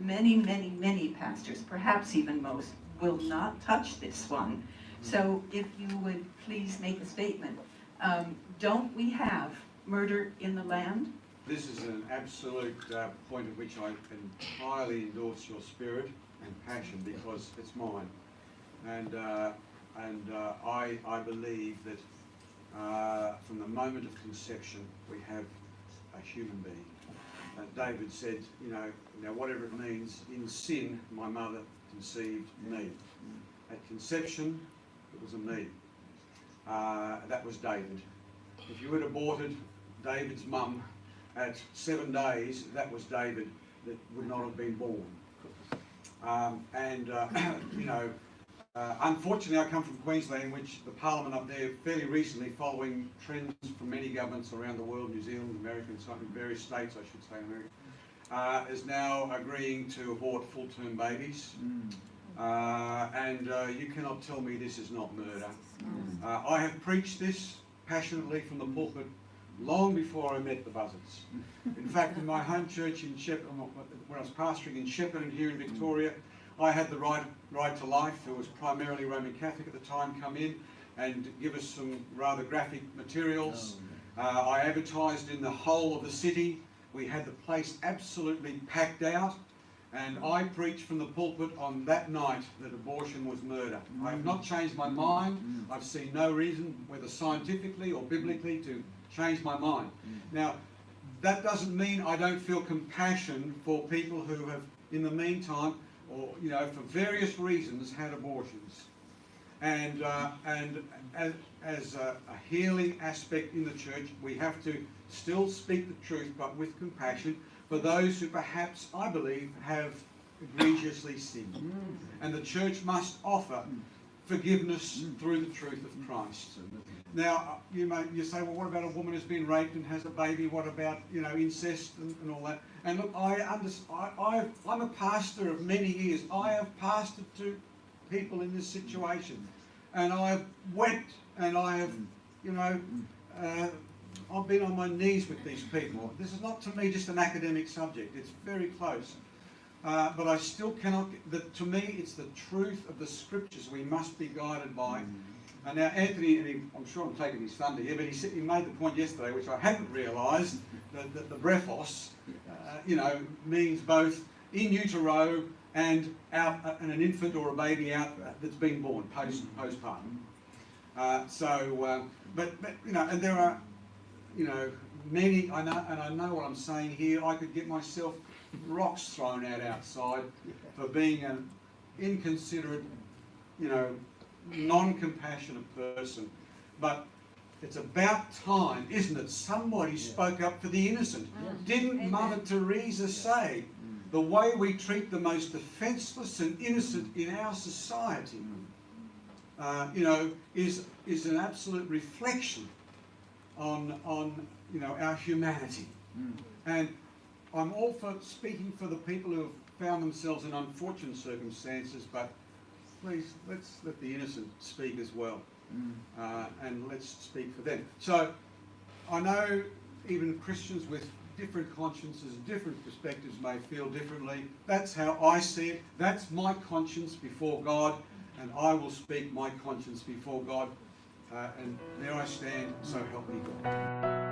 many, many, many pastors, perhaps even most, will not touch this one. So if you would please make a statement. Don't we have murder in the land? This is an absolute point at which I entirely endorse your spirit and passion, because it's mine. And I believe that from the moment of conception we have a human being. David said, you know, whatever it means, in sin my mother conceived me. At conception it was a me. That was David. If you had aborted David's mum at 7 days, that was David that would not have been born. You know, unfortunately I come from Queensland, which the Parliament up there fairly recently, following trends from many governments around the world, New Zealand, America, and so on, various states I should say in America, is now agreeing to abort full-term babies. You cannot tell me this is not murder. I have preached this passionately from the pulpit long before I met the buzzards. In fact, in my home church in Shepparton, when I was pastoring in Shepparton here in Victoria, I had the right to Life, who was primarily Roman Catholic at the time, come in and give us some rather graphic materials. I advertised in the whole of the city. We had the place absolutely packed out, and I preached from the pulpit on that night that abortion was murder. I have not changed my mind. I've seen no reason, whether scientifically or biblically, to change my mind. Now, that doesn't mean I don't feel compassion for people who have, in the meantime, or you know, for various reasons, had abortions. And as a healing aspect in the church, we have to still speak the truth, but with compassion for those who perhaps, I believe, have egregiously sinned. And the church must offer forgiveness through the truth of Christ. Now, you say, well, what about a woman who's been raped and has a baby? What about, you know, incest and all that? And look, I'm a pastor of many years. I have pastored to people in this situation, and I have wept, and I have, you know, I've been on my knees with these people. This is not to me just an academic subject. It's very close. But I still cannot, to me, it's the truth of the scriptures we must be guided by. And now Anthony, and I'm sure I'm taking his thunder here, but he made the point yesterday, which I hadn't realised, that the brephos, you know, means both in utero and out, and an infant or a baby out that's been born postpartum. But you know, and there are, you know, many. I know what I'm saying here. I could get myself rocks thrown out outside for being an inconsiderate, you know, non-compassionate person. But it's about time, isn't it? Somebody spoke up for the innocent. Didn't Mother Teresa say, the way we treat the most defenceless and innocent in our society, you know, is an absolute reflection on you know, our humanity. And I'm all for speaking for the people who have found themselves in unfortunate circumstances, but please, let's let the innocent speak as well. And let's speak for them. So, I know even Christians with different consciences, different perspectives may feel differently. That's how I see it. That's my conscience before God, and I will speak my conscience before God. And there I stand, so help me God.